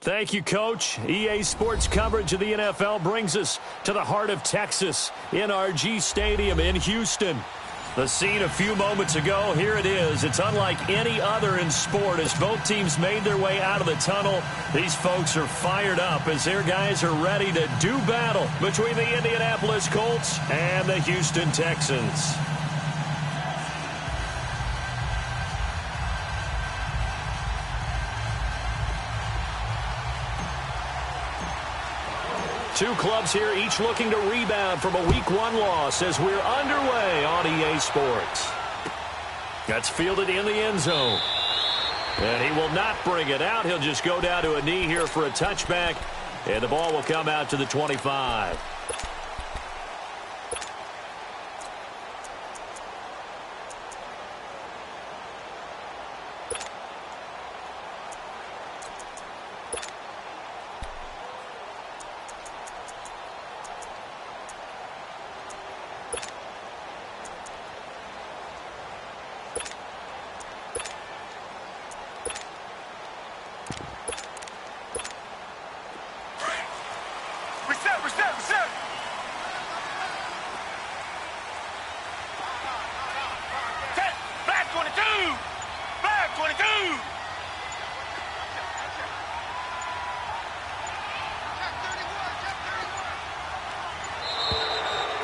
Thank you, Coach. EA Sports coverage of the NFL brings us to the heart of Texas, NRG Stadium in Houston. The scene a few moments ago, here it is. It's unlike any other in sport as both teams made their way out of the tunnel. These folks are fired up as their guys are ready to do battle between the Indianapolis Colts and the Houston Texans. Two clubs here, each looking to rebound from a Week 1 loss as we're underway on EA Sports. That's fielded in the end zone. And he will not bring it out. He'll just go down to a knee here for a touchback. And the ball will come out to the 25.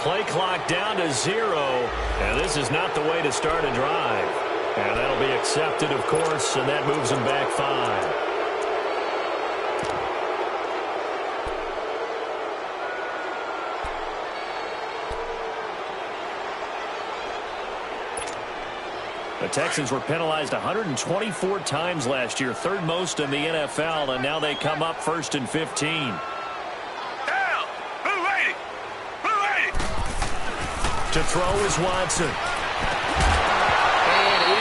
Play clock down to 0, and this is not the way to start a drive. And that'll be accepted, of course, and that moves them back 5. The Texans were penalized 124 times last year, third most in the NFL, and now they come up 1st and 15. To throw is Watson. And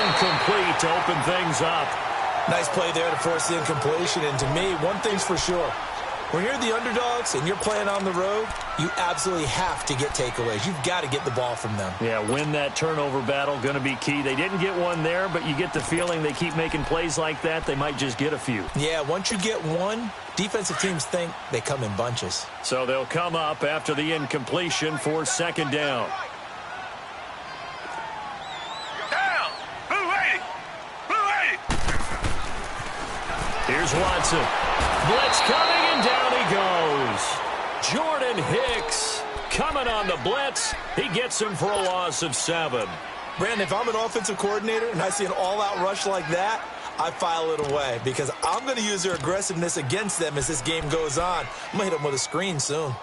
incomplete to open things up. Nice play there to force the incompletion. And to me, one thing's for sure. When you're the underdogs and you're playing on the road, you absolutely have to get takeaways. You've got to get the ball from them. Yeah, win that turnover battle, going to be key. They didn't get one there, but you get the feeling they keep making plays like that, they might just get a few. Yeah, once you get one, defensive teams think they come in bunches. So they'll come up after the incompletion for 2nd down. Here's Watson. Blitz coming, and down he goes. Jordan Hicks coming on the blitz. He gets him for a loss of 7. Brandon, if I'm an offensive coordinator and I see an all-out rush like that, I file it away because I'm going to use their aggressiveness against them as this game goes on. I'm going to hit them with a screen soon.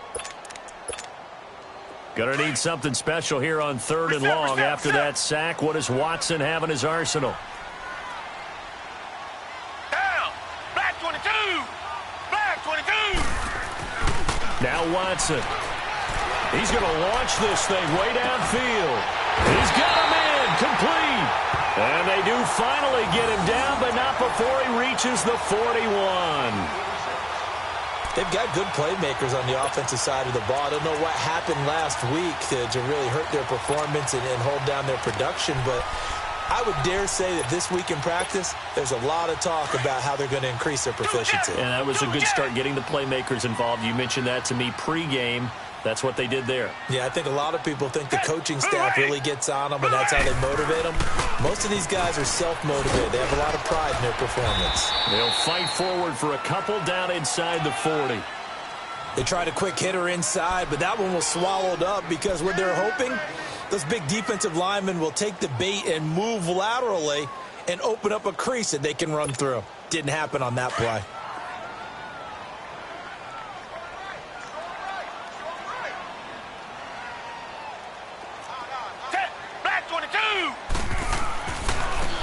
Going to need something special here on 3rd and long after that sack. What does Watson have in his arsenal? Down. Black 22. Black 22. Now Watson. He's going to launch this thing way downfield. He's got him in. Complete. And they do finally get him down, but not before he reaches the 41. They've got good playmakers on the offensive side of the ball. I don't know what happened last week to really hurt their performance and hold down their production, but I would dare say that this week in practice, there's a lot of talk about how they're going to increase their proficiency. And that was a good start, getting the playmakers involved. You mentioned that to me pregame. That's what they did there. Yeah, I think a lot of people think the coaching staff really gets on them, and that's how they motivate them. Most of these guys are self-motivated. They have a lot of pride in their performance. They'll fight forward for a couple down inside the 40. They tried a quick hitter inside, but that one was swallowed up because what they're hoping, those big defensive linemen will take the bait and move laterally and open up a crease that they can run through. Didn't happen on that play.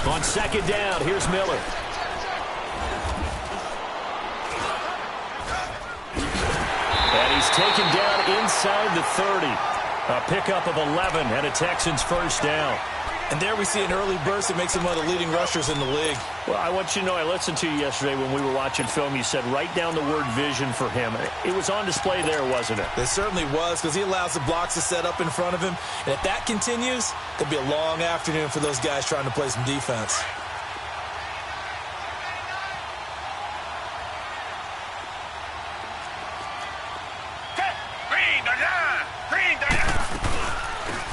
On 2nd down, here's Miller. And he's taken down inside the 30. A pickup of 11 and a Texans first down. And there we see an early burst that makes him one of the leading rushers in the league. Well, I want you to know, I listened to you yesterday when we were watching film. You said write down the word vision for him. It was on display there, wasn't it? It certainly was, because he allows the blocks to set up in front of him. And if that continues, it'll be a long afternoon for those guys trying to play some defense.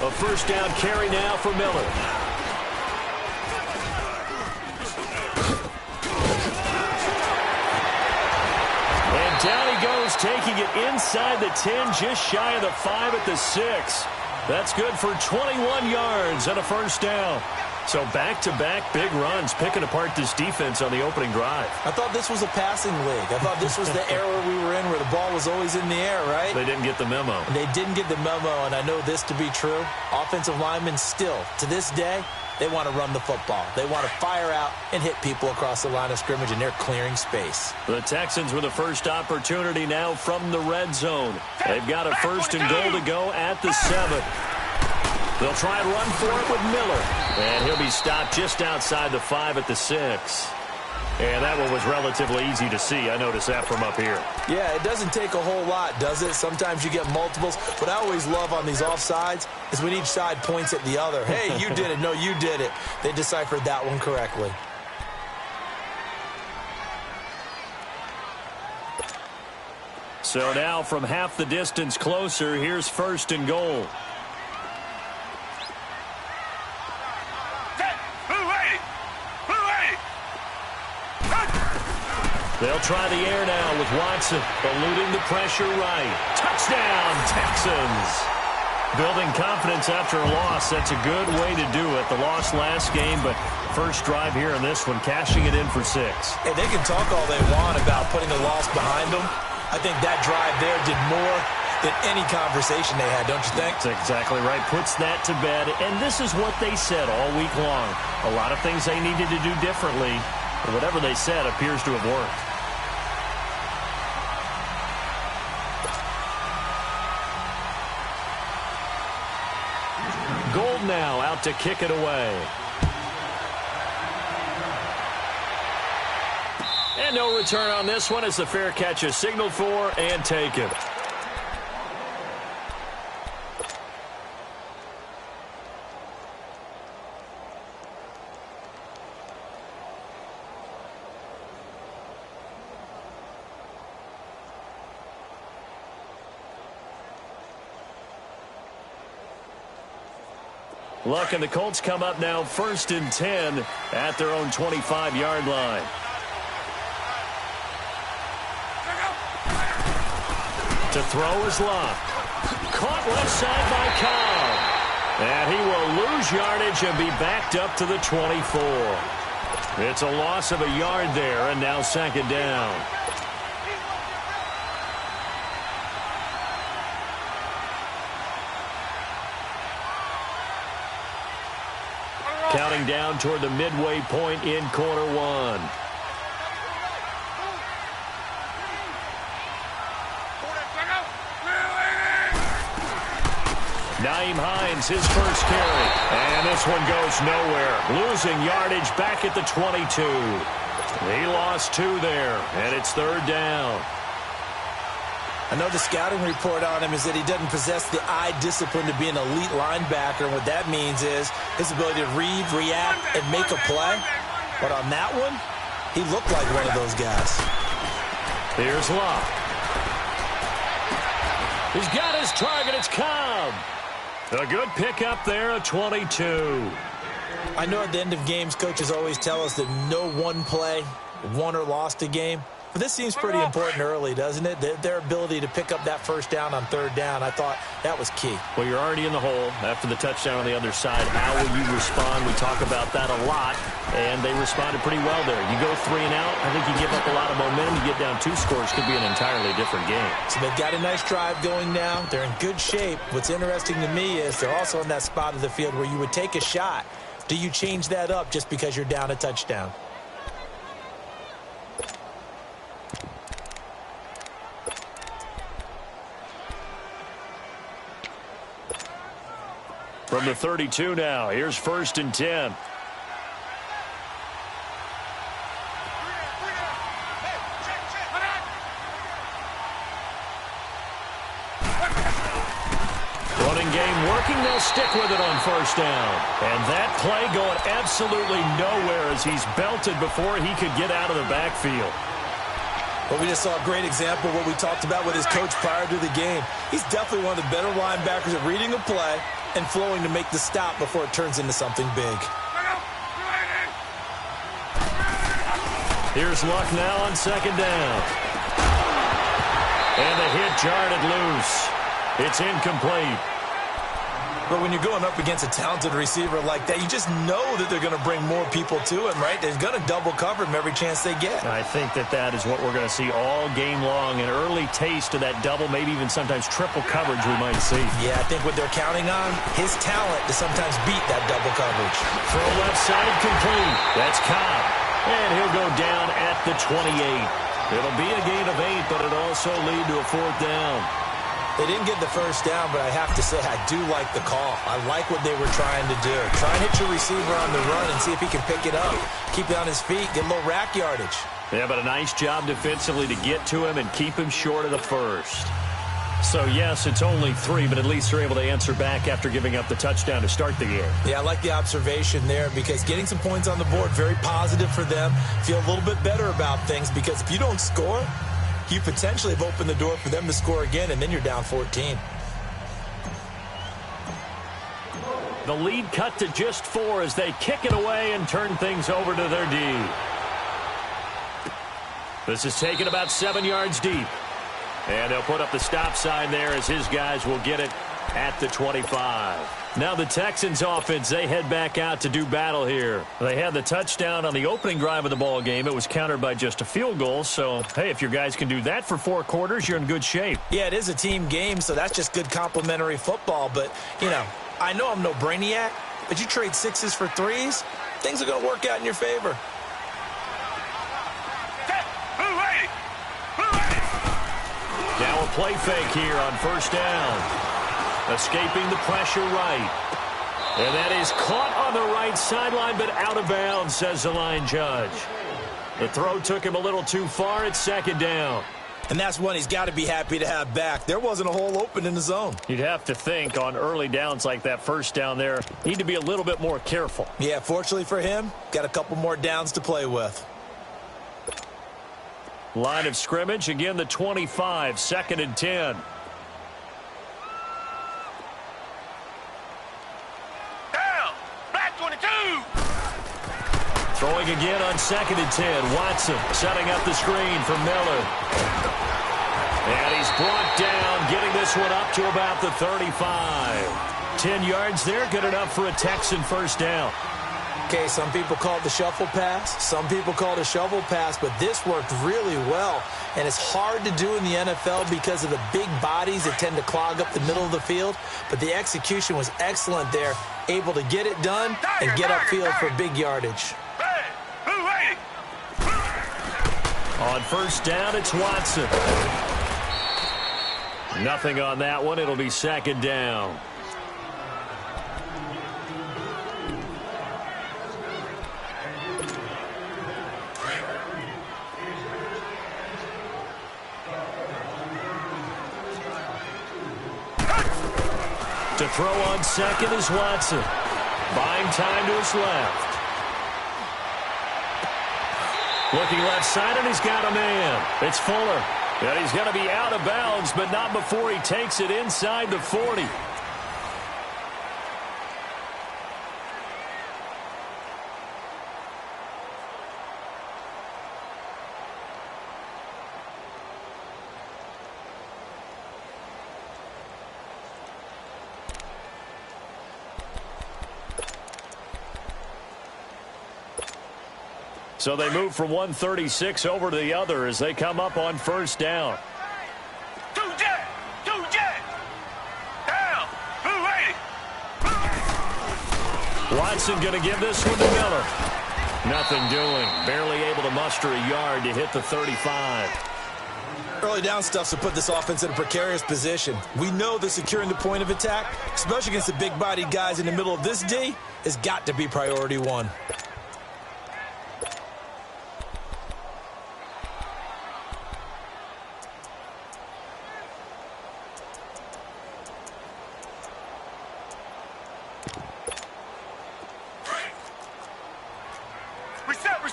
A first down carry now for Miller. And down he goes, taking it inside the 10, just shy of the 5 at the 6. That's good for 21 yards and a first down. So back-to-back big runs, picking apart this defense on the opening drive. I thought this was a passing league. I thought this was the era we were in where the ball was always in the air, right? They didn't get the memo. And they didn't get the memo, and I know this to be true. Offensive linemen still, to this day, they want to run the football. They want to fire out and hit people across the line of scrimmage, and they're clearing space. The Texans with the first opportunity now from the red zone. They've got a first and goal to go at the 7. They'll try and run for it with Miller. And he'll be stopped just outside the 5 at the 6. And that one was relatively easy to see. I noticed that from up here. Yeah, it doesn't take a whole lot, does it? Sometimes you get multiples. What I always love on these offsides is when each side points at the other. Hey, you did it. No, you did it. They deciphered that one correctly. So now from half the distance closer, here's first and goal. They'll try the air now with Watson, eluding the pressure right. Touchdown, Texans. Building confidence after a loss, that's a good way to do it. The loss last game, but first drive here in this one, cashing it in for 6. Hey, they can talk all they want about putting a loss behind them. I think that drive there did more than any conversation they had, don't you think? That's exactly right. Puts that to bed, and this is what they said all week long. A lot of things they needed to do differently. Whatever they said appears to have worked. Gold now out to kick it away. And no return on this one as the fair catch is signaled for and taken. Luck and the Colts come up now 1st and 10 at their own 25-yard line. To throw is Locke. Caught left side by Cobb. And he will lose yardage and be backed up to the 24. It's a loss of a yard there, and now second down. Counting down toward the midway point in quarter one. Naeem Hines, his first carry. And this one goes nowhere. Losing yardage back at the 22. He lost 2 there, and it's third down. I know the scouting report on him is that he doesn't possess the eye discipline to be an elite linebacker. And what that means is his ability to read, react, and make a play. But on that one, he looked like one of those guys. Here's Locke. He's got his target. It's Cobb. A good pickup there at 22. I know at the end of games, coaches always tell us that no one play won or lost a game. But this seems pretty important early, doesn't it? Their ability to pick up that first down on third down, I thought that was key. Well, you're already in the hole after the touchdown on the other side. How will you respond? We talk about that a lot, and they responded pretty well there. You go 3 and out, I think you give up a lot of momentum. You get down 2 scores, could be an entirely different game. So they've got a nice drive going now. They're in good shape. What's interesting to me is they're also in that spot of the field where you would take a shot. Do you change that up just because you're down a touchdown? From the 32 now, here's 1st and 10. Running game working, they'll stick with it on 1st down. And that play going absolutely nowhere as he's belted before he could get out of the backfield. Well, we just saw a great example of what we talked about with his coach prior to the game. He's definitely one of the better linebackers at reading a play and flowing to make the stop before it turns into something big. Here's Luck now on 2nd down. And the hit jarred it loose. It's incomplete. But when you're going up against a talented receiver like that, you just know that they're going to bring more people to him, right? They're going to double cover him every chance they get. I think that is what we're going to see all game long. An early taste of that double, maybe even sometimes triple coverage we might see. Yeah, I think what they're counting on, his talent to sometimes beat that double coverage. Throw left side complete. That's Cobb. And he'll go down at the 28. It'll be a gain of 8, but it'll also lead to a 4th down. They didn't get the first down, but I have to say I do like the call. I like what they were trying to do. Try and hit your receiver on the run and see if he can pick it up. Keep it on his feet, get a little rack yardage. Yeah, but a nice job defensively to get to him and keep him short of the first. So, yes, it's only 3, but at least they're able to answer back after giving up the touchdown to start the game. Yeah, I like the observation there because getting some points on the board, very positive for them. Feel a little bit better about things because if you don't score, you potentially have opened the door for them to score again, and then you're down 14. The lead cut to just 4 as they kick it away and turn things over to their D. This is taken about 7 yards deep. And they'll put up the stop sign there as his guys will get it at the 25. Now the Texans offense, they head back out to do battle here. They had the touchdown on the opening drive of the ball game. It was countered by just a field goal. So, hey, if your guys can do that for 4 quarters, you're in good shape. Yeah, it is a team game, so that's just good complimentary football. But, you know, I know I'm no brainiac, but you trade 6s for 3s, things are going to work out in your favor. Now a play fake here on 1st down. Escaping the pressure right. And that is caught on the right sideline, but out of bounds, says the line judge. The throw took him a little too far. It's 2nd down. And that's one he's got to be happy to have back. There wasn't a hole open in the zone. You'd have to think on early downs like that 1st down there, need to be a little bit more careful. Yeah, fortunately for him, got a couple more downs to play with. Line of scrimmage, again the 25, 2nd and 10. Down, black 22. Throwing again on 2nd and 10. Watson setting up the screen for Miller. And he's brought down, getting this one up to about the 35. 10 yards there, good enough for a Texan first down. Okay, some people call it the shuffle pass. Some people call it a shovel pass, but this worked really well. And it's hard to do in the NFL because of the big bodies that tend to clog up the middle of the field. But the execution was excellent there, able to get it done and get upfield for big yardage. On first down, it's Watson. Nothing on that one. It'll be second down. To throw on second is Watson. Buying time to his left. Looking left side, and he's got a man. It's Fuller. And he's going to be out of bounds, but not before he takes it inside the 40. So they move from 136 over to the other as they come up on first down. Two jet! Down! 280! Watson going to give this one to Miller. Nothing doing. Barely able to muster a yard to hit the 35. Early down stuff to put this offense in a precarious position. We know that securing the point of attack, especially against the big-bodied guys in the middle of this D, has got to be priority one. Reset!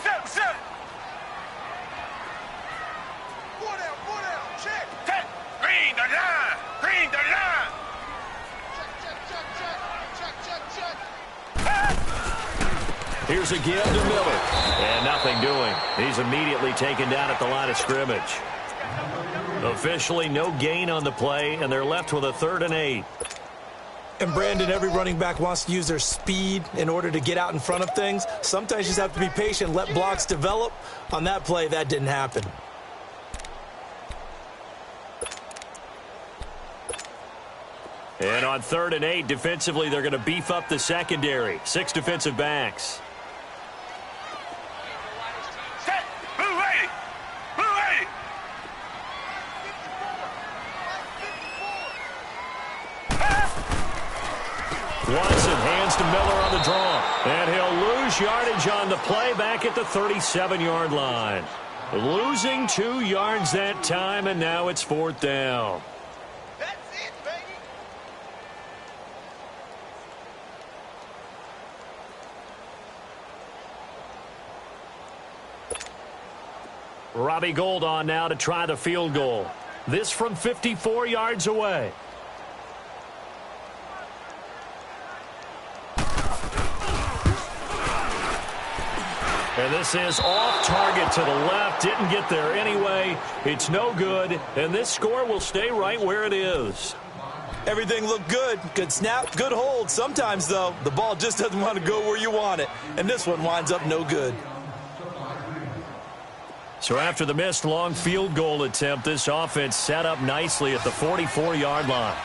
Four down, check! Check! Green the line! Check! Here's a give to Miller. And nothing doing. He's immediately taken down at the line of scrimmage. Officially no gain on the play, and they're left with a 3rd and 8. And Brandon, every running back wants to use their speed in order to get out in front of things. Sometimes you just have to be patient, let blocks develop. On that play, that didn't happen. And on 3rd and 8, defensively, they're going to beef up the secondary. 6 defensive backs. Set! Blue 80! Watson hands to Miller on the draw. And he'll lose yardage on the play back at the 37-yard line. Losing 2 yards that time, and now it's 4th down. That's it, baby! Robbie Gould on now to try the field goal. This from 54 yards away. And this is off target to the left. Didn't get there anyway. It's no good. And this score will stay right where it is. Everything looked good. Good snap, good hold. Sometimes, though, the ball just doesn't want to go where you want it. And this one winds up no good. So after the missed long field goal attempt, this offense set up nicely at the 44-yard line.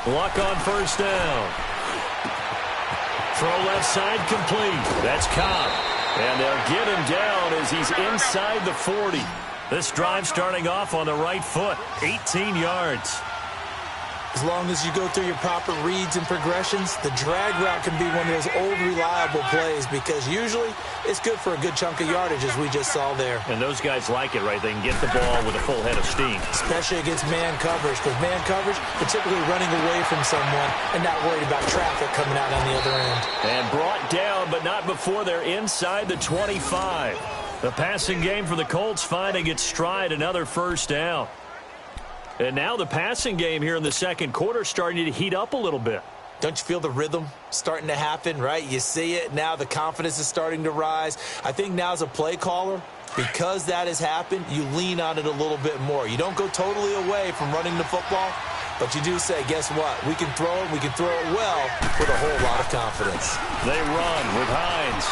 Luck on first down. Throw left side complete. That's Cobb. And they'll get him down as he's inside the 40. This drive starting off on the right foot. 18 yards. As long as you go through your proper reads and progressions, the drag route can be one of those old reliable plays because usually it's good for a good chunk of yardage as we just saw there. And those guys like it, right? They can get the ball with a full head of steam. Especially against man coverage because man coverage, they're typically running away from someone and not worried about traffic coming out on the other end. And brought down, but not before they're inside the 25. The passing game for the Colts finding its stride, another first down. And now the passing game here in the second quarter starting to heat up a little bit. Don't you feel the rhythm starting to happen, right? You see it now. The confidence is starting to rise. I think now as a play caller, because that has happened, you lean on it a little bit more. You don't go totally away from running the football, but you do say, guess what? We can throw it. We can throw it well with a whole lot of confidence. They run with Hines.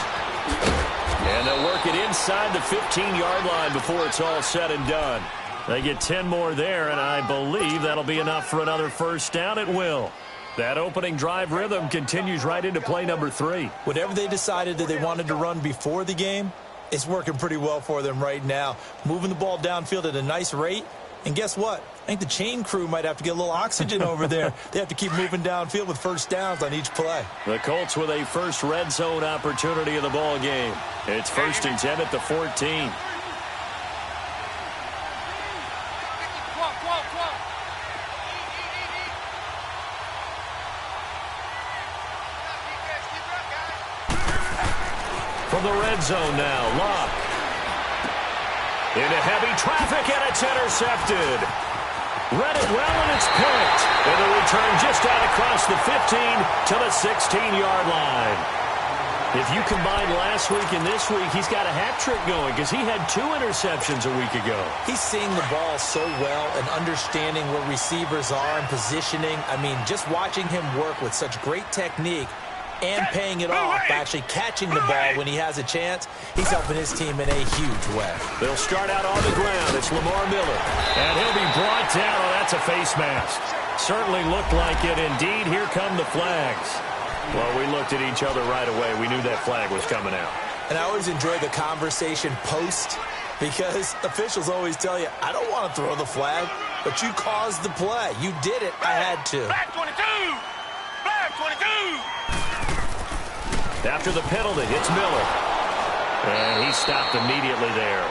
And they'll work it inside the 15-yard line before it's all said and done. They get 10 more there, and I believe that'll be enough for another first down. It will. That opening drive rhythm continues right into play number 3. Whatever they decided that they wanted to run before the game, it's working pretty well for them right now. Moving the ball downfield at a nice rate. And guess what? I think the chain crew might have to get a little oxygen over there. They have to keep moving downfield with first downs on each play. The Colts with a first red zone opportunity in the ball game. It's 1st and 10 at the 14. From the red zone now, Locke. Into heavy traffic, and it's intercepted. Read it well, and it's picked. And the return just out across the 15 to the 16-yard line. If you combine last week and this week, he's got a hat trick going because he had 2 interceptions a week ago. He's seeing the ball so well and understanding where receivers are and positioning. I mean, just watching him work with such great technique and paying it off by actually catching the ball when he has a chance, he's helping his team in a huge way. They'll start out on the ground. It's Lamar Miller. And he'll be brought down. Oh, that's a face mask. Certainly looked like it. Indeed, here come the flags. Well, we looked at each other right away. We knew that flag was coming out. And I always enjoy the conversation post because officials always tell you, I don't want to throw the flag, but you caused the play. You did it. I had to. Flag 22! Flag 22! After the penalty, it's Miller. And he stopped immediately there.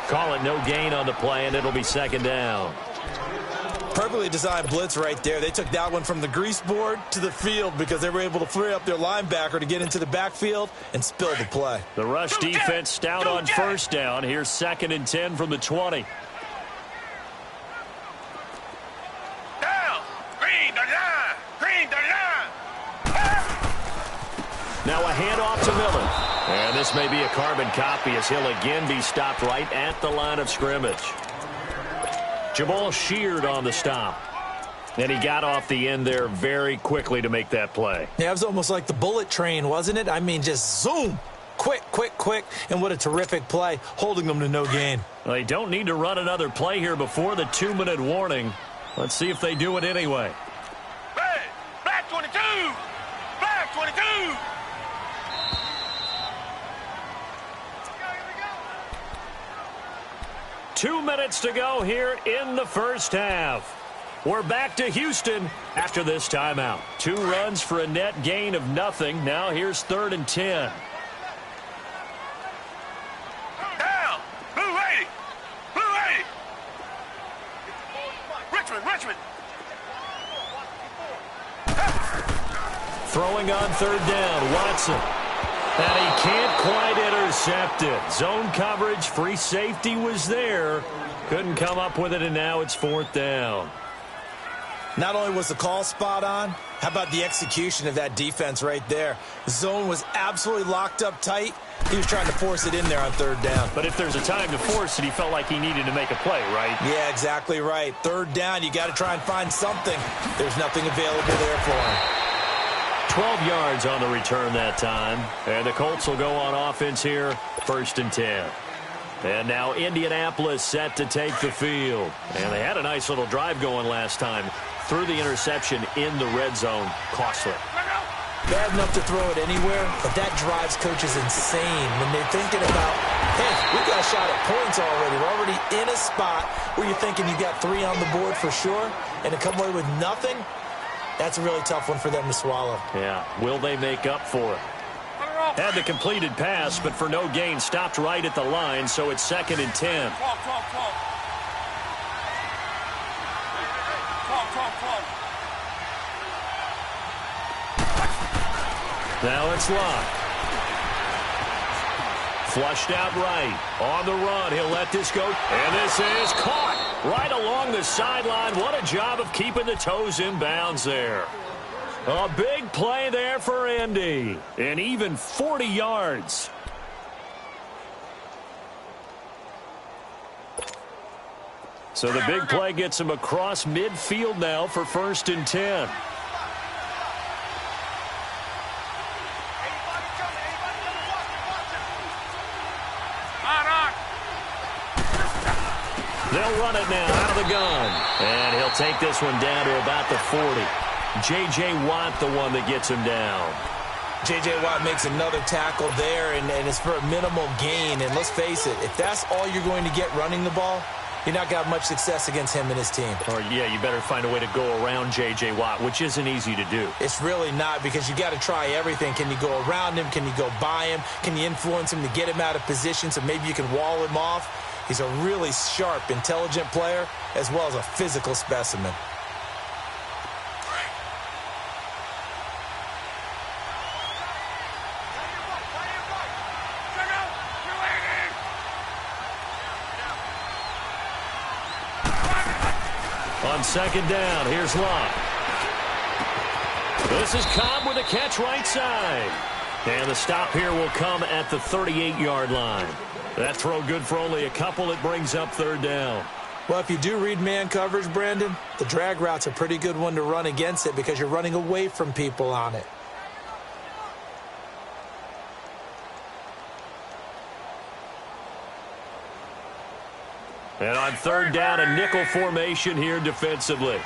Call it no gain on the play, and it'll be 2nd down. Perfectly designed blitz right there. They took that one from the grease board to the field because they were able to free up their linebacker to get into the backfield and spill the play. The rush defense stout on 1st down. Here's 2nd and 10 from the 20. Down! Green the line! Green the line! Now a handoff to Miller. And this may be a carbon copy as he'll again be stopped right at the line of scrimmage. Jamal Sheard on the stop. And he got off the end there very quickly to make that play. Yeah, it was almost like the bullet train, wasn't it? I mean, just zoom. Quick, quick, quick. And what a terrific play, holding them to no gain. Well, they don't need to run another play here before the 2-minute warning. Let's see if they do it anyway. Red! Flag 22! Flag 22! 2 minutes to go here in the first half. We're back to Houston after this timeout. 2 runs for a net gain of nothing. Now here's 3rd and 10. Down! Blue 80! Blue 80! Richmond! Throwing on 3rd down, Watson. And he can't quite intercept it. Zone coverage, free safety was there. Couldn't come up with it, and now it's 4th down. Not only was the call spot on, how about the execution of that defense right there? The zone was absolutely locked up tight. He was trying to force it in there on 3rd down. But if there's a time to force it, he felt like he needed to make a play, right? Yeah, exactly right. 3rd down, you got to try and find something. There's nothing available there for him. 12 yards on the return that time. And the Colts will go on offense here, 1st and 10. And now Indianapolis set to take the field. And they had a nice little drive going last time. Threw the interception in the red zone. Costly. Bad enough to throw it anywhere, but that drives coaches insane when they're thinking about, hey, we got a shot at points already. We're already in a spot where you're thinking you got 3 on the board for sure, and to come away with nothing, that's a really tough one for them to swallow. Yeah. Will they make up for it? Had the completed pass, but for no gain, stopped right at the line, so it's 2nd and 10. Now it's Locke. Flushed out right. On the run, he'll let this go. And this is caught right along the sideline. What a job of keeping the toes in bounds there. A big play there for Andy. And even 40 yards. So the big play gets him across midfield now for 1st and 10. They'll run it now out of the gun. And he'll take this one down to about the 40. J.J. Watt the one that gets him down. J.J. Watt makes another tackle there, and it's for a minimal gain. And let's face it, if that's all you're going to get running the ball, you're not going to have much success against him and his team. Or, yeah, you better find a way to go around J.J. Watt, which isn't easy to do. It's really not, because you got to try everything. Can you go around him? Can you go by him? Can you influence him to get him out of position so maybe you can wall him off? He's a really sharp, intelligent player, as well as a physical specimen. On 2nd down, here's Locke. This is Cobb with a catch right side. And the stop here will come at the 38-yard line. That throw good for only a couple. It brings up 3rd down. Well, if you do read man coverage, Brandon, the drag route's a pretty good one to run against it because you're running away from people on it. And on 3rd down, a nickel formation here defensively.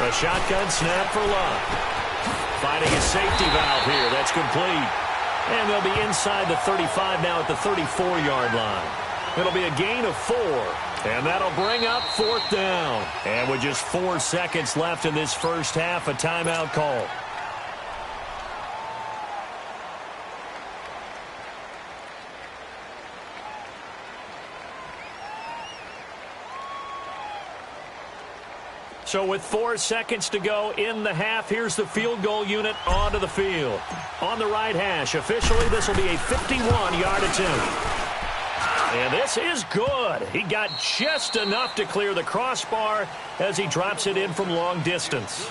A shotgun snap for Locke. Finding a safety valve here. That's complete. And they'll be inside the 35 now at the 34-yard line. It'll be a gain of 4. And that'll bring up 4th down. And with just 4 seconds left in this first half, a timeout call. So with 4 seconds to go in the half, here's the field goal unit onto the field. On the right hash, officially this will be a 51-yard attempt. And this is good. He got just enough to clear the crossbar as he drops it in from long distance.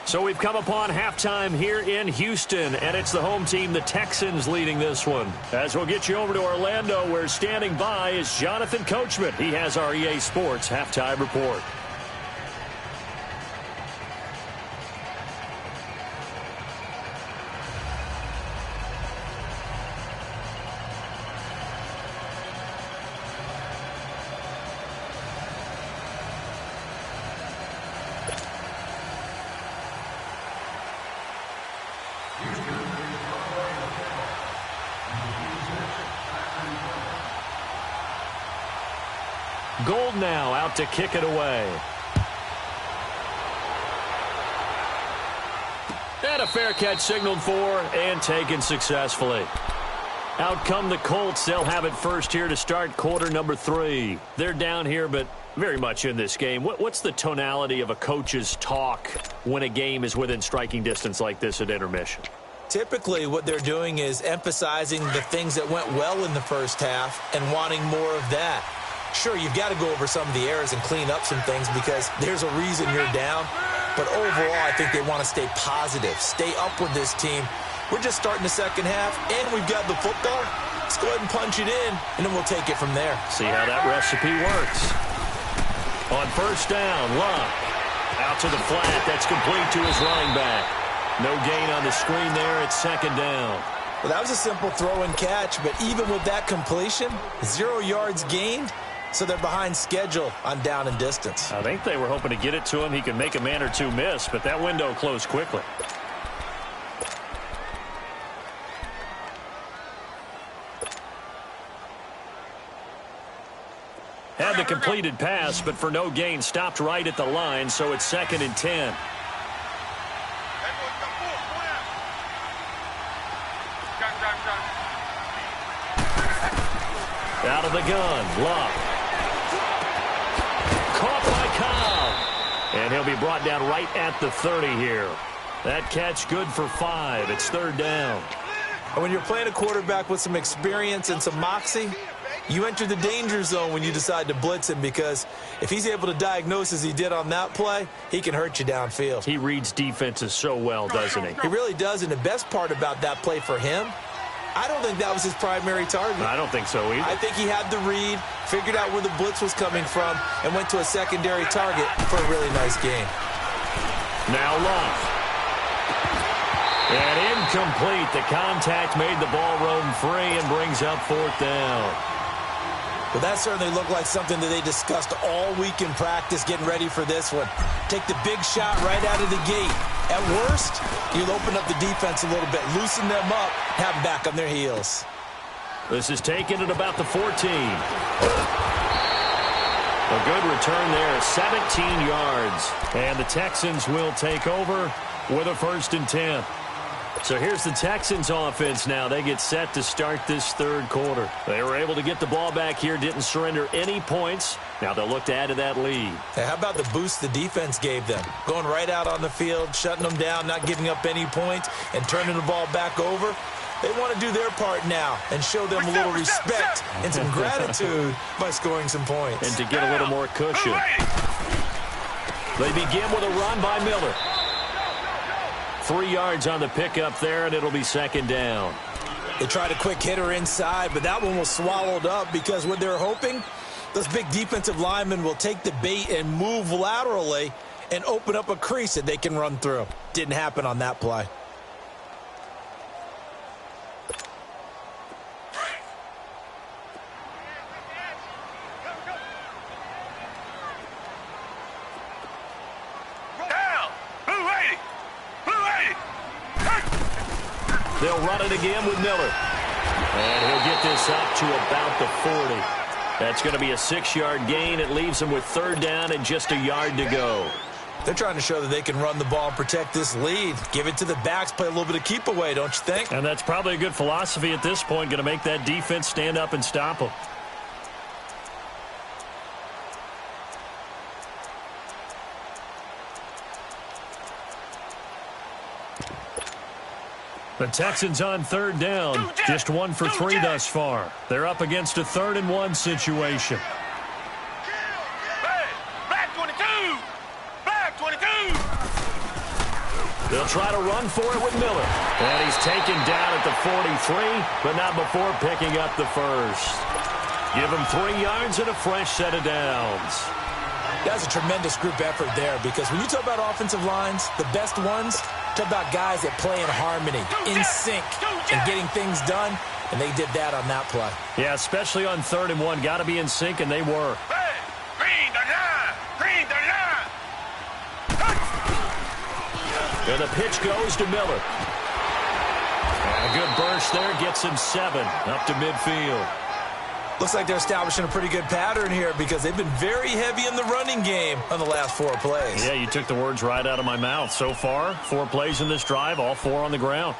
So we've come upon halftime here in Houston, and it's the home team, the Texans, leading this one. As we'll get you over to Orlando, where standing by is Jonathan Coachman. He has our EA Sports halftime report. Gold now out to kick it away. And a fair catch signaled for and taken successfully. Out come the Colts. They'll have it first here to start quarter number 3. They're down here, but very much in this game. What's the tonality of a coach's talk when a game is within striking distance like this at intermission? Typically, what they're doing is emphasizing the things that went well in the first half and wanting more of that. Sure, you've got to go over some of the errors and clean up some things because there's a reason you're down. But overall, I think they want to stay positive, stay up with this team. We're just starting the second half, and we've got the football. Let's go ahead and punch it in, and then we'll take it from there. See how that recipe works. On 1st down, Locke. Out to the flat. That's complete to his running back. No gain on the screen there. It's 2nd down. Well, that was a simple throw and catch, but even with that completion, 0 yards gained. So they're behind schedule on down and distance. I think they were hoping to get it to him. He could make a man or two miss, but that window closed quickly. Had the completed pass, but for no gain, stopped right at the line, so it's 2nd and 10. Out of the gun, Locke. Caught by Cobb. And he'll be brought down right at the 30 here. That catch good for 5. It's third down. And when you're playing a quarterback with some experience and some moxie, you enter the danger zone when you decide to blitz him, because if he's able to diagnose as he did on that play, he can hurt you downfield. He reads defenses so well, doesn't he? He really does, and the best part about that play for him, I don't think that was his primary target. I don't think so either. I think he had the read, figured out where the blitz was coming from, and went to a secondary target for a really nice game. Now Love. And incomplete. The contact made the ball roam free and brings up fourth down. Well, that certainly looked like something that they discussed all week in practice getting ready for this one. Take the big shot right out of the gate. At worst, you'll open up the defense a little bit, loosen them up, have them back on their heels. This is taken at about the 14. A good return there, 17 yards. And the Texans will take over with a 1st and 10. So here's the Texans offense now. They get set to start this third quarter. They were able to get the ball back here, didn't surrender any points. Now they'll look to add to that lead. Hey, how about the boost the defense gave them? Going right out on the field, shutting them down, not giving up any points, and turning the ball back over. They want to do their part now and show them a little respect and some gratitude by scoring some points. And to get a little more cushion. They begin with a run by Miller. 3 yards on the pickup there, and it'll be second down. They tried a quick hitter inside, but that one was swallowed up because what they're hoping, those big defensive linemen will take the bait and move laterally and open up a crease that they can run through. Didn't happen on that play. They'll run it again with Miller. And he'll get this up to about the 40. That's going to be a 6-yard gain. It leaves them with third down and just a yard to go. They're trying to show that they can run the ball and protect this lead. Give it to the backs, play a little bit of keep away, don't you think? And that's probably a good philosophy at this point, going to make that defense stand up and stop them. The Texans on third down, just 1 for 3 thus far. They're up against a 3rd and 1 situation. Black 22! Black 22! They'll try to run for it with Miller. And he's taken down at the 43, but not before picking up the first. Give him 3 yards and a fresh set of downs. That's a tremendous group effort there, because when you talk about offensive lines, the best ones, talk about guys that play in harmony, in sync, and getting things done, and they did that on that play. Yeah, especially on 3rd and 1. Got to be in sync, and they were. Hey, green the line! Green the line! And the pitch goes to Miller. And a good burst there, gets him 7 up to midfield. Looks like they're establishing a pretty good pattern here, because they've been very heavy in the running game on the last 4 plays. Yeah, you took the words right out of my mouth. So far, 4 plays in this drive, all 4 on the ground.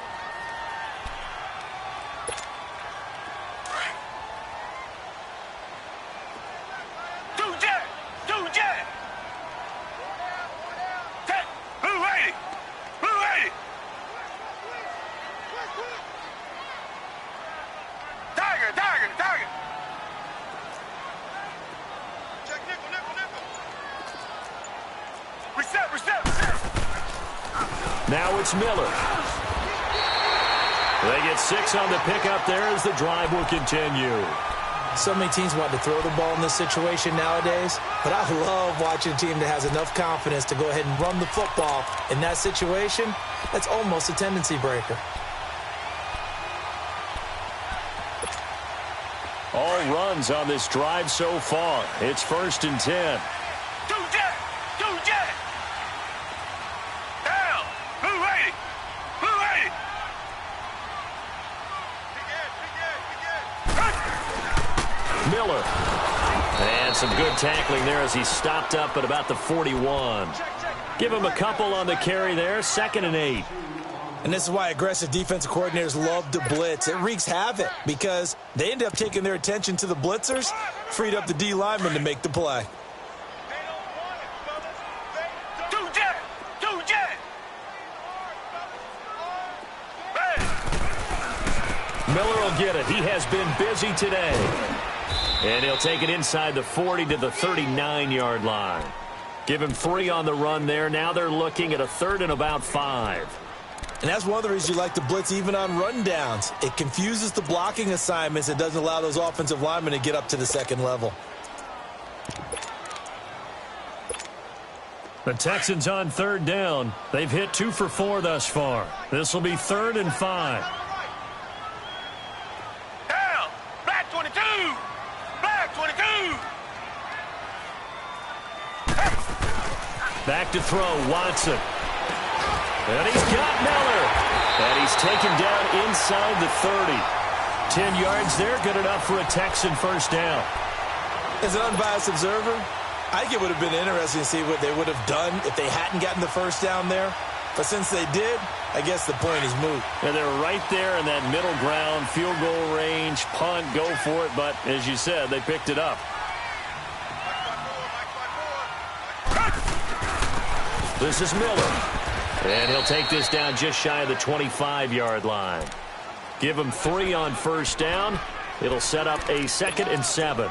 Now it's Miller. They get 6 on the pickup there as the drive will continue. So many teams want to throw the ball in this situation nowadays, but I love watching a team that has enough confidence to go ahead and run the football in that situation. That's almost a tendency breaker. All runs on this drive so far. It's 1st and 10. Miller. And some good tackling there as he stopped up at about the 41. Give him a couple on the carry there. 2nd and 8. And this is why aggressive defensive coordinators love to blitz. It wreaks havoc because they end up taking their attention to the blitzers, freed up the D lineman to make the play. Miller will get it. He has been busy today. And he'll take it inside the 40 to the 39-yard line. Give him 3 on the run there. Now they're looking at a 3rd and about 5. And that's one of the reasons you like to blitz even on rundowns. It confuses the blocking assignments. It doesn't allow those offensive linemen to get up to the second level. The Texans on 3rd down. They've hit 2 for 4 thus far. This will be 3rd and 5. Down. Black 22. Black 22. Back to throw, Watson. And he's got Miller. And he's taken down inside the 30. 10 yards there, good enough for a Texan first down. As an unbiased observer, I think it would have been interesting to see what they would have done if they hadn't gotten the first down there. But since they did, I guess the point is moot. And they're right there in that middle ground, field goal range, punt, go for it. But as you said, they picked it up. This is Miller. And he'll take this down just shy of the 25-yard line. Give him 3 on first down. It'll set up a 2nd and 7.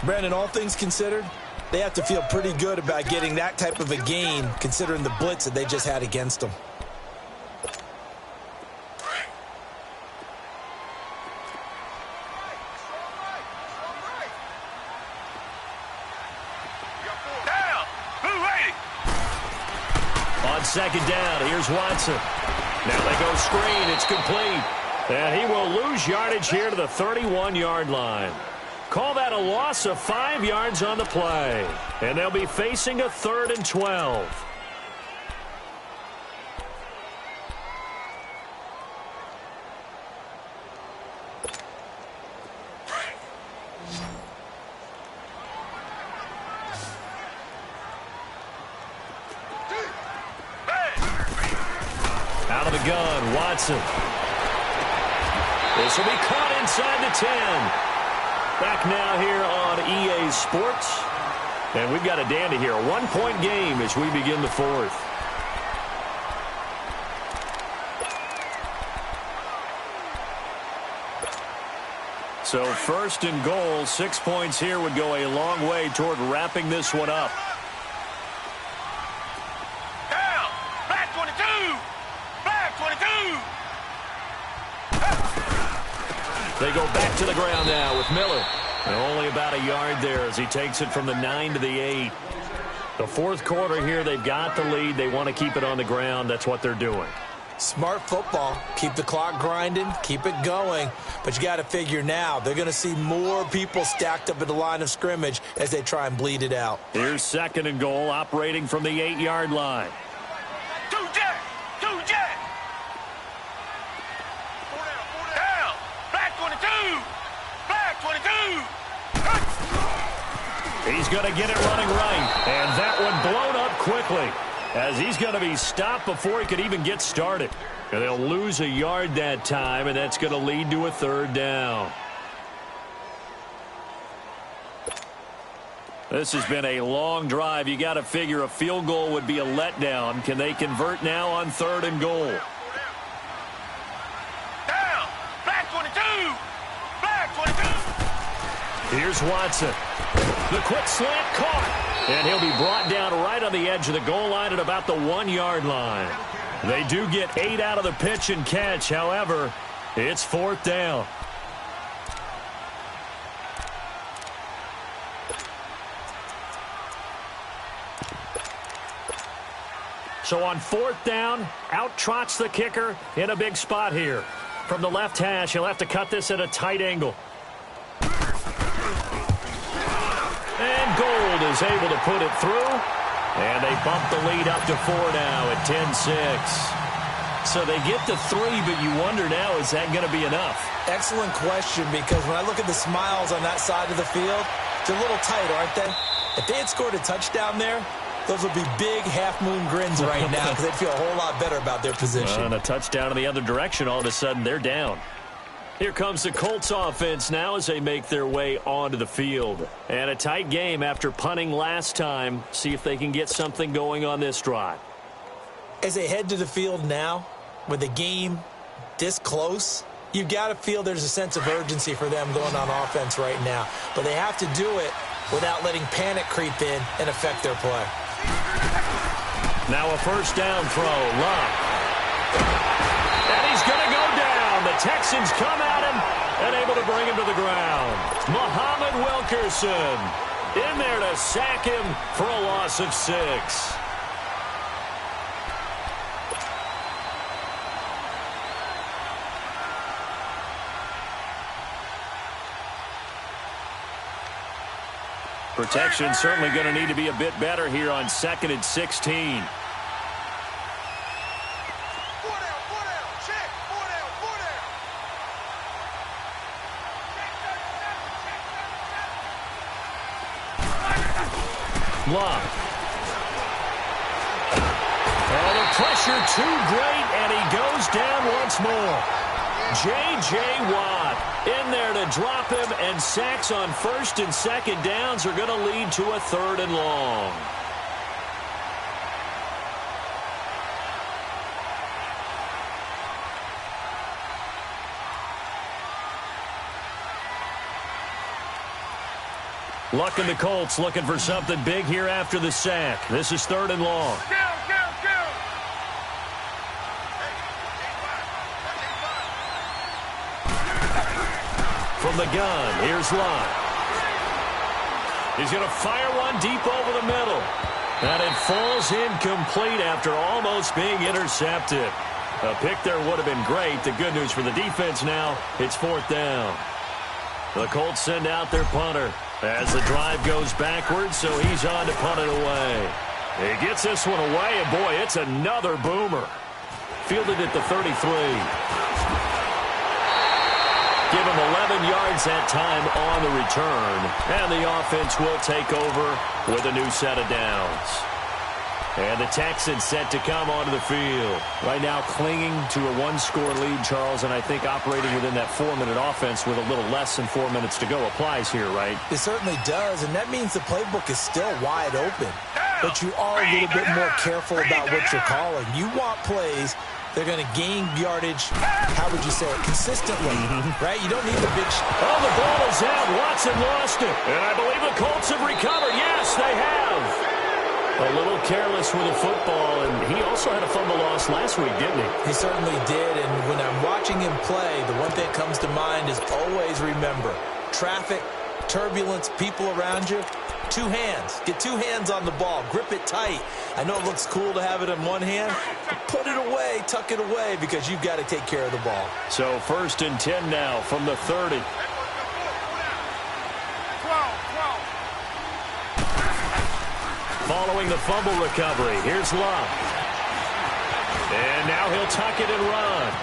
Brandon, all things considered, they have to feel pretty good about getting that type of a gain, considering the blitz that they just had against them. Down. Blue ready. On 2nd down, here's Watson. Now they go screen. It's complete. And he will lose yardage here to the 31-yard line. Call that a loss of 5 yards on the play. And they'll be facing a 3rd and 12. Out of the gun, Watson. This will be caught inside the 10. Back now here on EA Sports. And we've got a dandy here. A 1-point game as we begin the 4th. So 1st and goal, 6 points here would go a long way toward wrapping this one up. Down. Black 22. Black 22. They go back to the ground now with Miller. And only about a yard there as he takes it from the 9 to the 8. The 4th quarter here, they've got the lead. They want to keep it on the ground. That's what they're doing. Smart football. Keep the clock grinding. Keep it going. But you got to figure now, they're going to see more people stacked up at the line of scrimmage as they try and bleed it out. Here's 2nd and goal, operating from the 8-yard line. 2 jet. 2 jet. Down. Black 22. Black 22. He's going to get it running right. And that one blown up quickly as he's going to be stopped before he could even get started. And they'll lose a yard that time, and that's going to lead to a 3rd down. This has been a long drive. You got to figure a field goal would be a letdown. Can they convert now on 3rd and goal? Down. Black 22. Black 22. Here's Watson. The quick slant caught. And he'll be brought down right on the edge of the goal line at about the 1-yard line. They do get 8 out of the pitch and catch. However, it's 4th down. So on 4th down, out trots the kicker in a big spot here. From the left hash, he'll have to cut this at a tight angle. And Gold is able to put it through. And they bump the lead up to 4 now at 10-6. So they get to 3, but you wonder now, is that going to be enough? Excellent question, because when I look at the smiles on that side of the field, they're a little tight, aren't they? If they had scored a touchdown there, those would be big half-moon grins right now because they'd feel a whole lot better about their position. And a touchdown in the other direction, all of a sudden they're down. Here comes the Colts offense now as they make their way onto the field. And a tight game after punting last time. See if they can get something going on this drive. As they head to the field now, with the game this close, You've got to feel there's a sense of urgency for them going on offense right now. But they have to do it without letting panic creep in and affect their play. Now a first down throw. Love. And he's going to go down. The Texans come at him and able to bring him to the ground. Muhammad Wilkerson in there to sack him for a loss of 6. Protection certainly going to need to be a bit better here on 2nd and 16. Love. Oh, the pressure too great, and he goes down once more. J.J. Watt in there to drop him, and sacks on 1st and 2nd downs are going to lead to a 3rd and long. Luck and the Colts looking for something big here after the sack. This is 3rd and long. From the gun, here's Lott. He's going to fire one deep over the middle. And it falls incomplete after almost being intercepted. A pick there would have been great. The good news for the defense now, it's 4th down. The Colts send out their punter as the drive goes backwards, so he's on to punt it away. He gets this one away, and boy, it's another boomer. Fielded at the 33. Give him 11 yards that time on the return, and the offense will take over with a new set of downs. And the Texans set to come onto the field. Right now clinging to a 1-score lead, Charles, and I think operating within that 4-minute offense with a little less than 4 minutes to go applies here, right? It certainly does, and that means the playbook is still wide open. But you are a little bit more careful about what you're calling. You want plays they're going to gain yardage, how would you say it, consistently, right? You don't need the big... Oh, the ball is out. Watson lost it. And I believe the Colts have recovered. Yes, they have. A little careless with the football, and he also had a fumble loss last week, didn't he? He certainly did, and when I'm watching him play, the one thing that comes to mind is always remember, traffic, turbulence, people around you, 2 hands. Get 2 hands on the ball. Grip it tight. I know it looks cool to have it in one hand, but put it away, tuck it away, because you've got to take care of the ball. So 1st and 10 now from the 30. Following the fumble recovery, here's Love. And now he'll tuck it and run.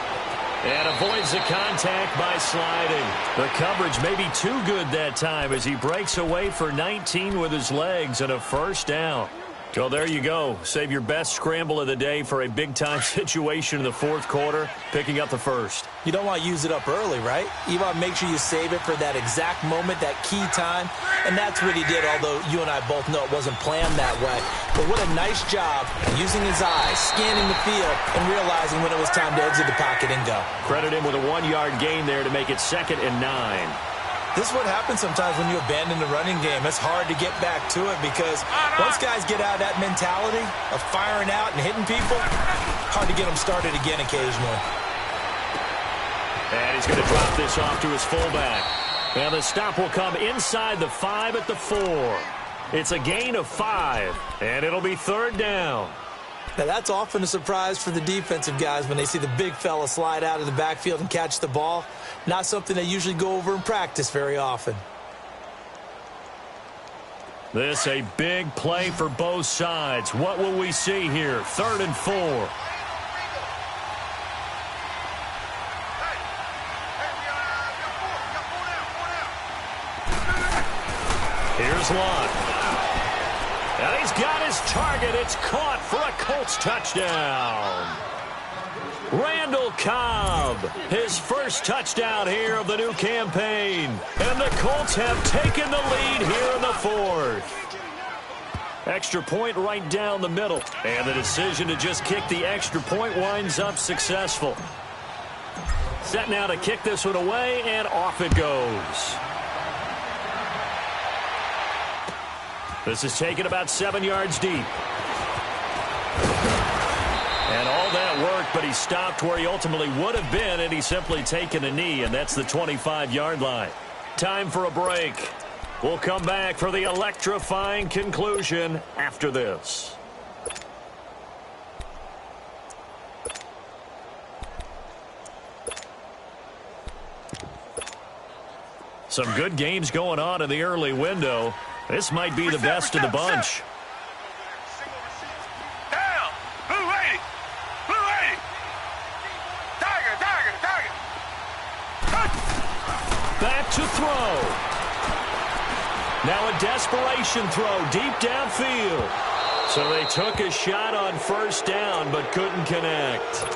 And avoids the contact by sliding. The coverage may be too good that time as he breaks away for 19 with his legs and a 1st down. So there you go. Save your best scramble of the day for a big-time situation in the 4th quarter, picking up the 1st. You don't want to use it up early, right? You want to make sure you save it for that exact moment, that key time. And that's what he did, although you and I both know it wasn't planned that way. But what a nice job using his eyes, scanning the field, and realizing when it was time to exit the pocket and go. Credit him with a 1-yard gain there to make it 2nd and 9. This is what happens sometimes when you abandon the running game. It's hard to get back to it because once guys get out of that mentality of firing out and hitting people, hard to get them started again occasionally. And he's going to drop this off to his fullback. And the stop will come inside the 5 at the 4. It's a gain of 5, and it'll be 3rd down. Now, that's often a surprise for the defensive guys when they see the big fella slide out of the backfield and catch the ball. Not something they usually go over in practice very often. This a big play for both sides. What will we see here? 3rd and 4. Here's Lott. And he's got his target. It's caught for a Colts touchdown. Randall Cobb, his first touchdown here of the new campaign. And the Colts have taken the lead here in the 4th. Extra point right down the middle. And the decision to just kick the extra point winds up successful. Set now to kick this one away, and off it goes. This is taken about 7 yards deep. And all that work, but he stopped where he ultimately would have been, and he's simply taken a knee, and that's the 25-yard line. Time for a break. We'll come back for the electrifying conclusion after this. Some good games going on in the early window. This might be the best of the bunch. Down. Blue 80. Blue 80. Tiger. Back to throw. Now a desperation throw deep downfield. So they took a shot on first down but couldn't connect.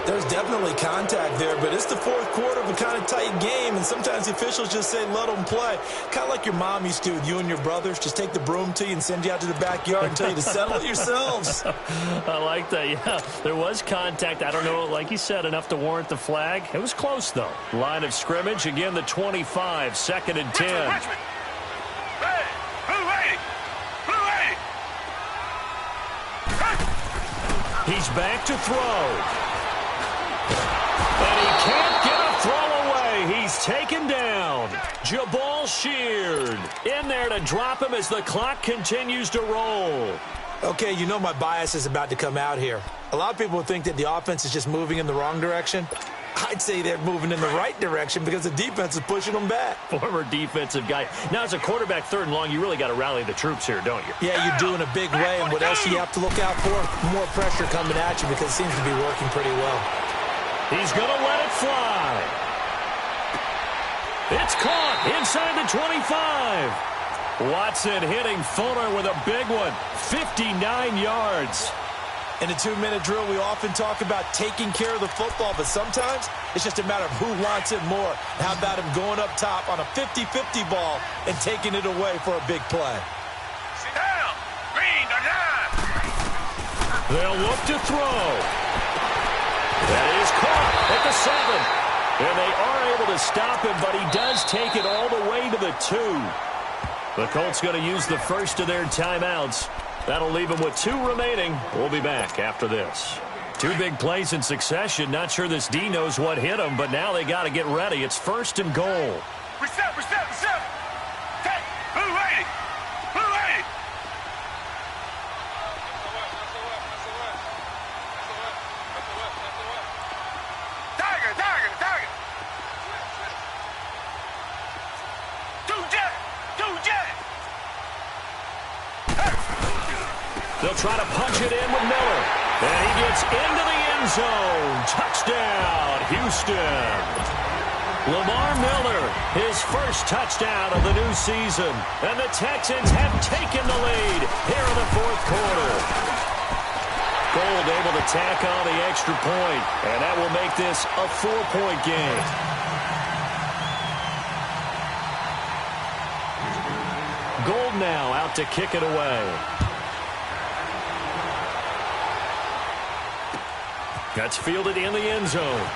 There's definitely contact there, but it's the fourth quarter of a kind of tight game, and sometimes the officials just say, let them play. Kind of like your mom used to with you and your brothers. Just take the broom to you and send you out to the backyard and tell you to settle it yourselves. I like that, yeah. There was contact. I don't know, like you said, enough to warrant the flag. It was close, though. Line of scrimmage, again, the 25, 2nd and 10. Richmond. Hey, Blue 80. Blue 80. He's back to throw. And he can't get a throw away. He's taken down. Jabal Sheard in there to drop him as the clock continues to roll. Okay, you know my bias is about to come out here. A lot of people think that the offense is just moving in the wrong direction. I'd say they're moving in the right direction because the defense is pushing them back. Former defensive guy. Now, as a quarterback, 3rd and long, you really got to rally the troops here, don't you? Yeah, you do in a big way, and what else you have to look out for? More pressure coming at you because it seems to be working pretty well. He's going to let it fly. It's caught inside the 25. Watson hitting Fuller with a big one. 59 yards. In a 2-minute drill, we often talk about taking care of the football, but sometimes it's just a matter of who wants it more. How about him going up top on a 50-50 ball and taking it away for a big play? Sit down. Green, the line. They'll look to throw. That is caught at the 7. And they are able to stop him, but he does take it all the way to the 2. The Colts going to use the first of their timeouts. That'll leave them with 2 remaining. We'll be back after this. 2 big plays in succession. Not sure this D knows what hit him, but now they got to get ready. It's 1st and goal. Reset. Take. Blue 80. Blue 80. Tiger. 2 jet. They'll try to punch it in with Miller. And he gets into the end zone. Touchdown, Houston. Lamar Miller, his first touchdown of the new season. And the Texans have taken the lead here in the 4th quarter. Gold able to tack on the extra point. And that will make this a 4-point game. Gold now out to kick it away. That's fielded in the end zone.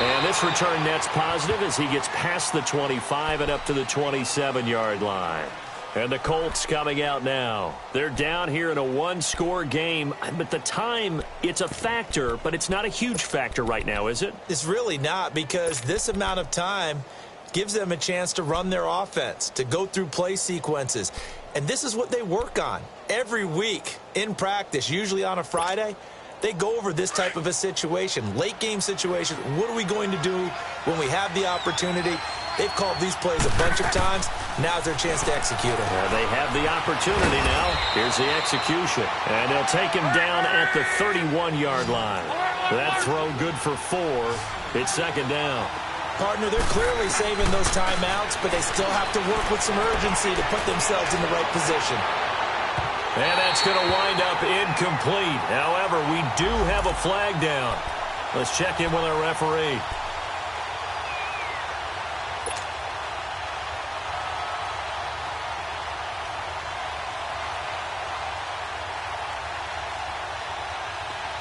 And this return net's positive as he gets past the 25 and up to the 27-yard line. And the Colts coming out now. They're down here in a 1-score game. But the time, it's a factor, but it's not a huge factor right now, is it? It's really not, because this amount of time gives them a chance to run their offense, to go through play sequences. And this is what they work on every week in practice, usually on a Friday. They go over this type of a situation, late game situation. What are we going to do when we have the opportunity? They've called these plays a bunch of times. Now's their chance to execute them. Yeah, they have the opportunity now. Here's the execution. And they'll take him down at the 31-yard line. That throw good for 4. It's 2nd down. Partner, they're clearly saving those timeouts, but they still have to work with some urgency to put themselves in the right position. And that's going to wind up incomplete. However, we do have a flag down. Let's check in with our referee.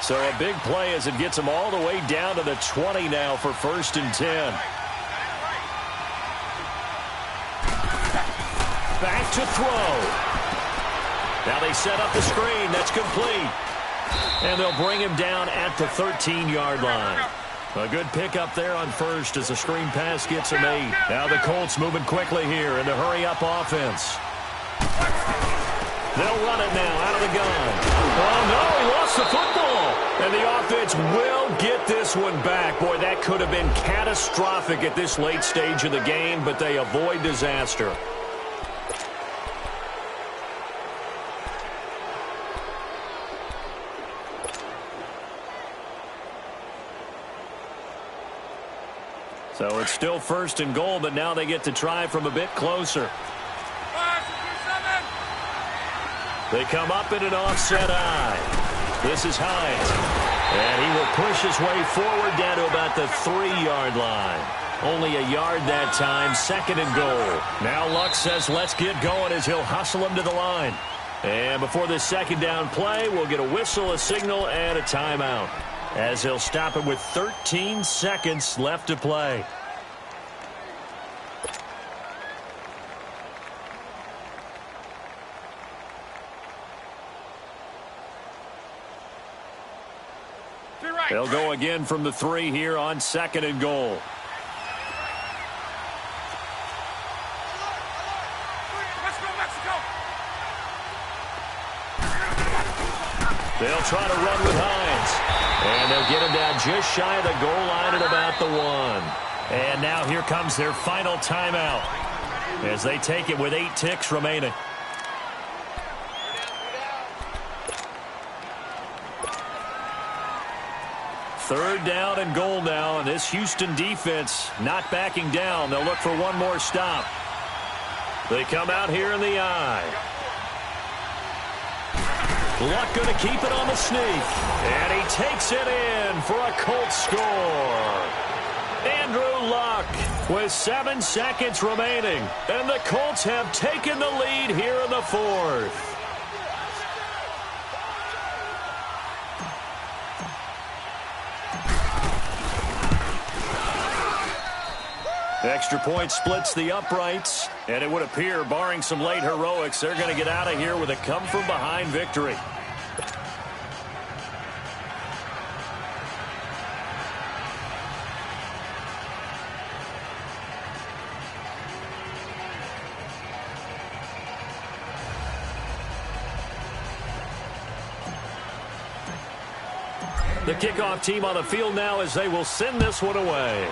So a big play as it gets them all the way down to the 20 now for 1st and 10. Back to throw. Now they set up the screen. That's complete. And they'll bring him down at the 13-yard line. A good pickup there on first as the screen pass gets him 8. Now the Colts moving quickly here in the hurry-up offense. They'll run it now out of the gun. Oh, no, he lost the football. And the offense will get this one back. Boy, that could have been catastrophic at this late stage of the game, but they avoid disaster. So it's still 1st and goal, but now they get to try from a bit closer. They come up in an offset eye. This is Hines. And he will push his way forward down to about the 3-yard line. Only a yard that time, 2nd and goal. Now Luck says let's get going as he'll hustle him to the line. And before this 2nd down play, we'll get a whistle, a signal, and a timeout, as he'll stop it with 13 seconds left to play. They'll go again from the 3 here on 2nd and goal. They'll try to run with Hines. And they'll get him down just shy of the goal line at about the 1. And now here comes their final timeout as they take it with 8 ticks remaining. Third down and goal now, and this Houston defense not backing down. They'll look for one more stop. They come out here in the eye. Luck going to keep it on the sneak. And he takes it in for a Colts score. Andrew Luck with 7 seconds remaining. And the Colts have taken the lead here in the 4th. Extra point splits the uprights, and it would appear, barring some late heroics, they're going to get out of here with a come-from-behind victory. The kickoff team on the field now as they will send this one away.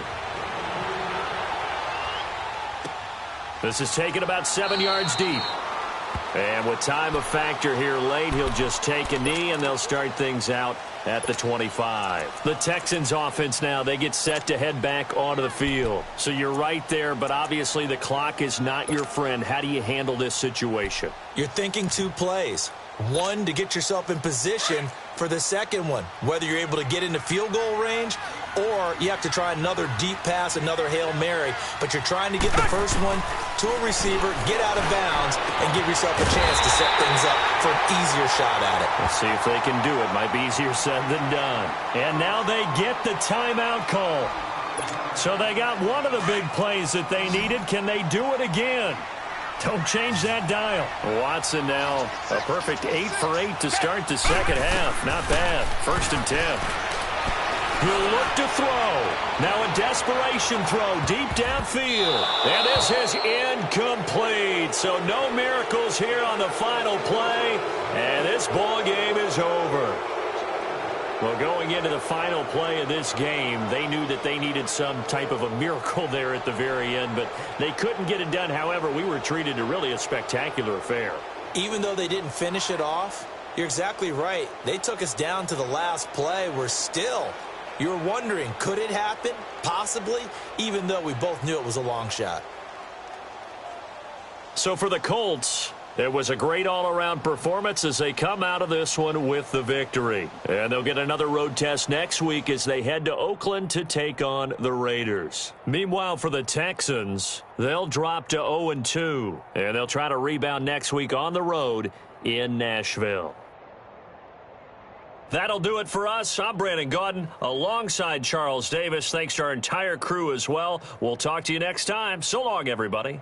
This is taken about 7 yards deep. And with time a factor here late, he'll just take a knee, and they'll start things out at the 25. The Texans offense now, they get set to head back onto the field. So you're right there, but obviously the clock is not your friend. How do you handle this situation? You're thinking 2 plays. One, to get yourself in position for the second one, whether you're able to get into field goal range or you have to try another deep pass, another Hail Mary, but you're trying to get the first one to a receiver, get out of bounds, and give yourself a chance to set things up for an easier shot at it. Let's see if they can do it. Might be easier said than done. And now they get the timeout call. So they got one of the big plays that they needed. Can they do it again? Don't change that dial. Watson now a perfect 8 for 8 to start the second half. Not bad. 1st and 10. He'll look to throw. Now a desperation throw deep downfield. And this is incomplete. So no miracles here on the final play. And this ball game is over. Well, going into the final play of this game, they knew that they needed some type of a miracle there at the very end, but they couldn't get it done. However, we were treated to really a spectacular affair. Even though they didn't finish it off, you're exactly right. They took us down to the last play. We're still, you're wondering, could it happen? Possibly, even though we both knew it was a long shot. So for the Colts, it was a great all-around performance as they come out of this one with the victory. And they'll get another road test next week as they head to Oakland to take on the Raiders. Meanwhile, for the Texans, they'll drop to 0-2, and they'll try to rebound next week on the road in Nashville. That'll do it for us. I'm Brandon Gaudin alongside Charles Davis. Thanks to our entire crew as well. We'll talk to you next time. So long, everybody.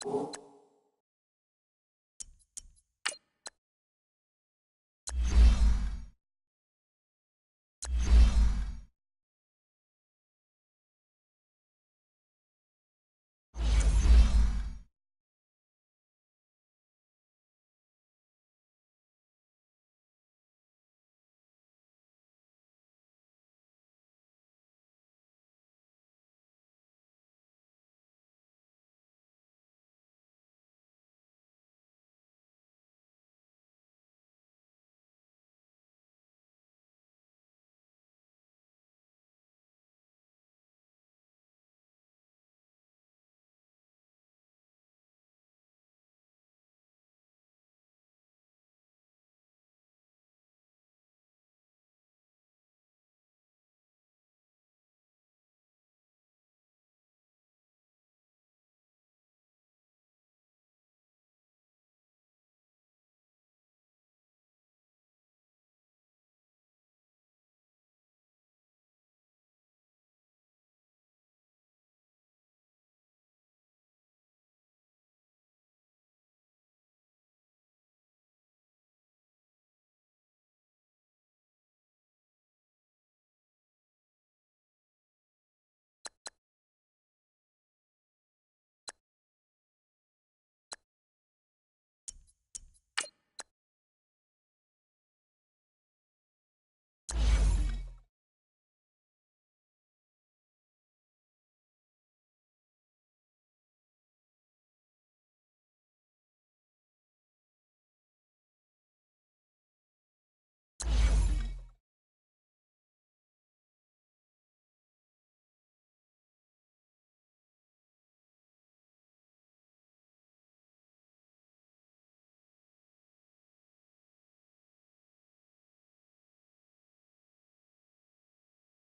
you.